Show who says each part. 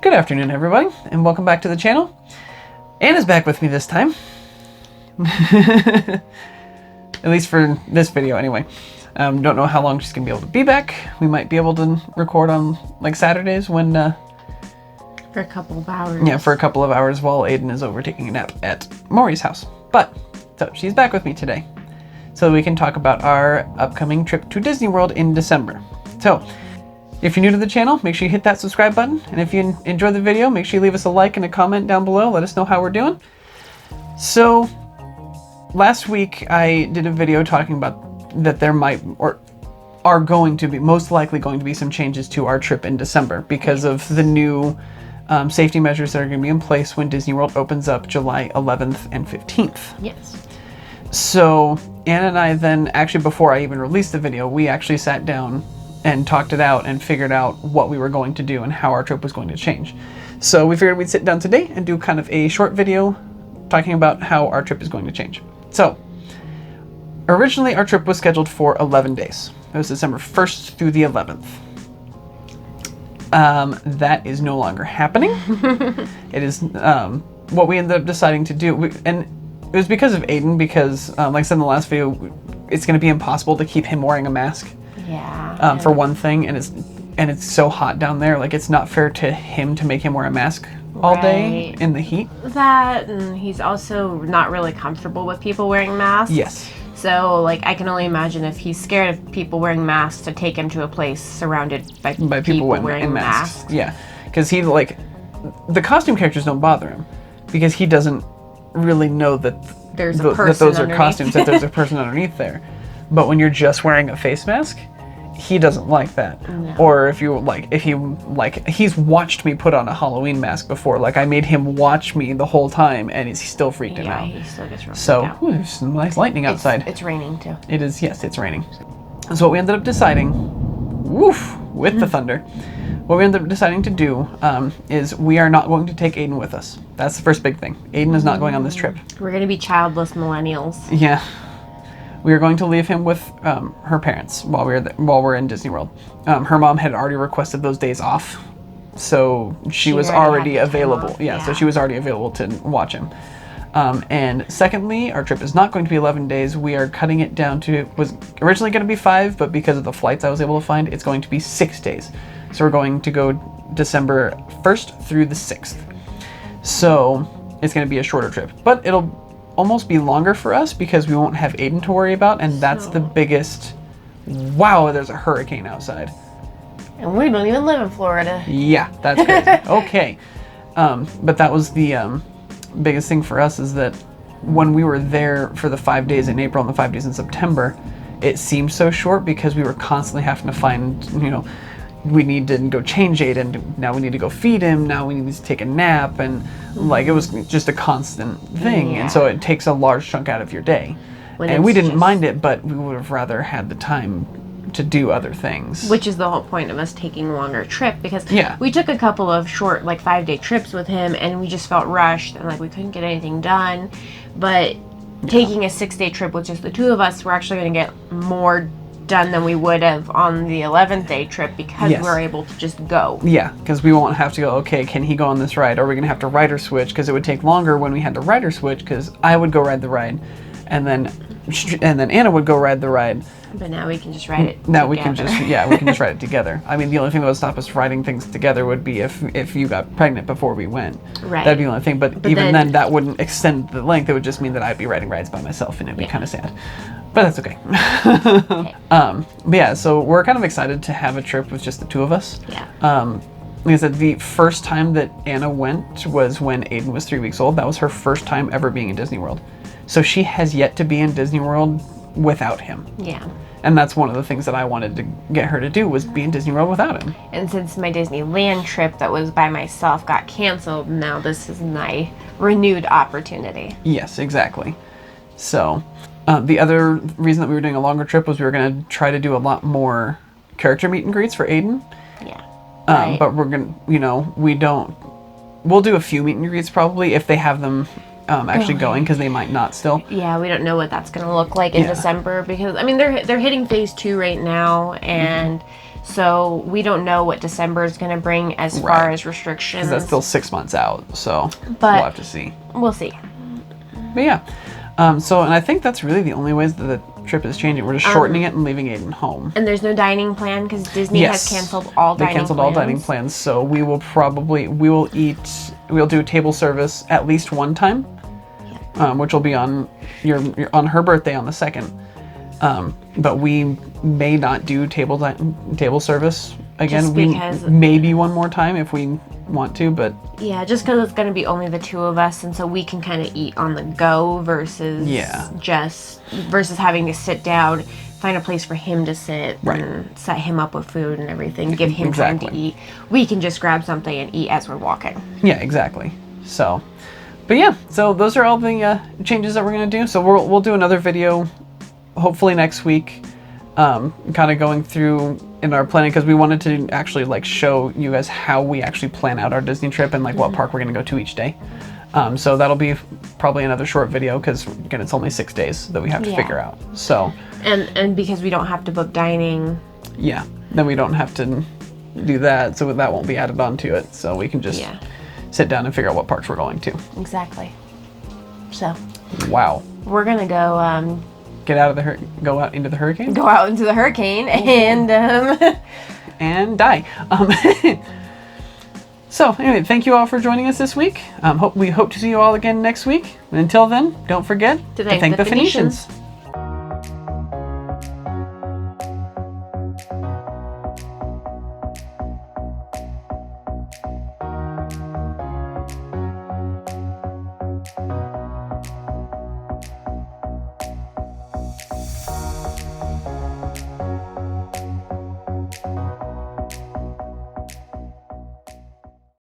Speaker 1: Good afternoon, everybody, and welcome back to the channel. Anna's back with me this time. At least for this video, anyway. Don't know how long she's going to be able to be back. We might be able to record on, like, Saturdays when...
Speaker 2: For a couple of hours.
Speaker 1: Yeah, for a couple of hours while Aiden is over taking a nap at Maury's house. But, so, she's back with me today. So we can talk about our upcoming trip to Disney World in December. So... if you're new to the channel, make sure you hit that subscribe button. And if you enjoy the video, make sure you leave us a like and a comment down below. Let us know how we're doing. So, last week I did a video talking about that there might, or are going to be, most likely going to be some changes to our trip in December because of the new safety measures that are going to be in place when Disney World opens up July 11th and 15th.
Speaker 2: Yes.
Speaker 1: So, Anna and I then, actually before I even released the video, we actually sat down and talked it out and figured out what we were going to do and how our trip was going to change. So we figured we'd sit down today and do kind of a short video talking about how our trip is going to change. So originally our trip was scheduled for 11 days. It was December 1st through the 11th. That is no longer happening. It is what we ended up deciding to do. And it was because of Aiden, because like I said in the last video, it's going to be impossible to keep him wearing a mask.
Speaker 2: Yeah.
Speaker 1: For one thing, and it's so hot down there. Like, it's not fair to him to make him wear a mask all day in the heat.
Speaker 2: That, and he's also not really comfortable with people wearing masks.
Speaker 1: Yes.
Speaker 2: So, like, I can only imagine if he's scared of people wearing masks to take him to a place surrounded by people wearing masks.
Speaker 1: Yeah, because he, like, the costume characters don't bother him because he doesn't really know that
Speaker 2: there's a person
Speaker 1: that those are
Speaker 2: underneath.
Speaker 1: costumes, that there's a person underneath there. But when you're just wearing a face mask, he doesn't like that.
Speaker 2: No.
Speaker 1: Or if he's watched me put on a Halloween mask before. Like, I made him watch me the whole time, and he's still freaked out.
Speaker 2: Yeah, he still gets freaked
Speaker 1: So,
Speaker 2: out.
Speaker 1: there's some nice lightning outside.
Speaker 2: It's raining too.
Speaker 1: It is, yes, it's raining. So what we ended up deciding, with the thunder, what we ended up deciding to do is we are not going to take Aiden with us. That's the first big thing. Aiden is not going on this trip.
Speaker 2: We're going to be childless millennials.
Speaker 1: Yeah. We are going to leave him with her parents while we're in Disney World. Her mom had already requested those days off, so she was already available. Yeah, so she was already available to watch him. And secondly, our trip is not going to be 11 days. We are cutting it down to, it was originally going to be 5, but because of the flights I was able to find, it's going to be 6 days. So we're going to go December 1st through the 6th. So it's going to be a shorter trip, but it'll almost be longer for us because we won't have Aiden to worry about, and that's the biggest... Wow, there's a hurricane outside.
Speaker 2: And we don't even live in Florida.
Speaker 1: Yeah, that's crazy. Okay. But that was the biggest thing for us, is that when we were there for the 5 days in April and the 5 days in September, it seemed so short because we were constantly having to find, we need to go change Aiden, now we need to go feed him, now we need to take a nap, and like, it was just a constant thing.
Speaker 2: Yeah.
Speaker 1: And so it takes a large chunk out of your day. And we didn't mind it, but we would have rather had the time to do other things.
Speaker 2: Which is the whole point of us taking a longer trip, because
Speaker 1: we
Speaker 2: took a couple of short, like 5-day trips with him, and we just felt rushed and like we couldn't get anything done. But taking a 6-day trip with just the two of us, we're actually going to get more done than we would have on the 11th day trip because we're able to just go. Yeah,
Speaker 1: because we won't have to go, okay, can he go on this ride? Or are we going to have to rider switch? Because it would take longer when we had to rider switch, because I would go ride the ride, and then Anna would go ride the ride.
Speaker 2: But now we can just ride it
Speaker 1: Now
Speaker 2: together.
Speaker 1: we can just ride it together. I mean, the only thing that would stop us riding things together would be if you got pregnant before we went.
Speaker 2: Right.
Speaker 1: That'd be the only thing. But even then, that wouldn't extend the length. It would just mean that I'd be riding rides by myself, and it'd be kind of sad. But that's okay. But yeah, so we're kind of excited to have a trip with just the two of us.
Speaker 2: Yeah.
Speaker 1: Like I said, the first time that Anna went was when Aiden was 3 weeks old. That was her first time ever being in Disney World. So she has yet to be in Disney World without him.
Speaker 2: Yeah.
Speaker 1: And that's one of the things that I wanted to get her to do, was be in Disney World without him.
Speaker 2: And since my Disneyland trip that was by myself got canceled, now this is my renewed opportunity.
Speaker 1: Yes, exactly. So, the other reason that we were doing a longer trip was we were going to try to do a lot more character meet and greets for Aiden.
Speaker 2: Yeah.
Speaker 1: But we're going to, we'll do a few meet and greets probably if they have them actually going, because they might not still.
Speaker 2: Yeah, we don't know what that's going to look like in December, because I mean they're hitting phase 2 right now, and so we don't know what December is going to bring as far as restrictions.
Speaker 1: 'Cause that's still 6 months out, so
Speaker 2: but
Speaker 1: we'll have to see.
Speaker 2: We'll see.
Speaker 1: But yeah, so and I think that's really the only ways that the trip is changing. We're just shortening it and leaving Aiden home.
Speaker 2: And there's no dining plan because Disney has canceled all dining plans.
Speaker 1: They canceled all dining plans, so we will do table service at least one time, which will be on her birthday on the 2nd. But we may not do table service again. Maybe one more time if we want to, but
Speaker 2: yeah, just because it's going to be only the 2 of us, and so we can kind of eat on the go versus having to sit down, find a place for him to sit, and set him up with food and everything, give him time to eat. We can just grab something and eat as we're walking. Yeah, exactly. So, but yeah, so those are all the changes that we're going to do. So we'll do another video hopefully next week, kind of going through in our planning, because we wanted to actually like show you guys how we actually plan out our Disney trip and like what park we're going to go to each day. So that'll be probably another short video, because again, it's only 6 days that we have to figure out. So and because we don't have to book dining, then we don't have to do that, so that won't be added onto it. So we can just sit down and figure out what parks we're going to. Exactly. So we're gonna go go out into the hurricane. Go out into the hurricane and and die. So anyway, thank you all for joining us this week. We hope to see you all again next week. And until then, don't forget to thank the Phoenicians.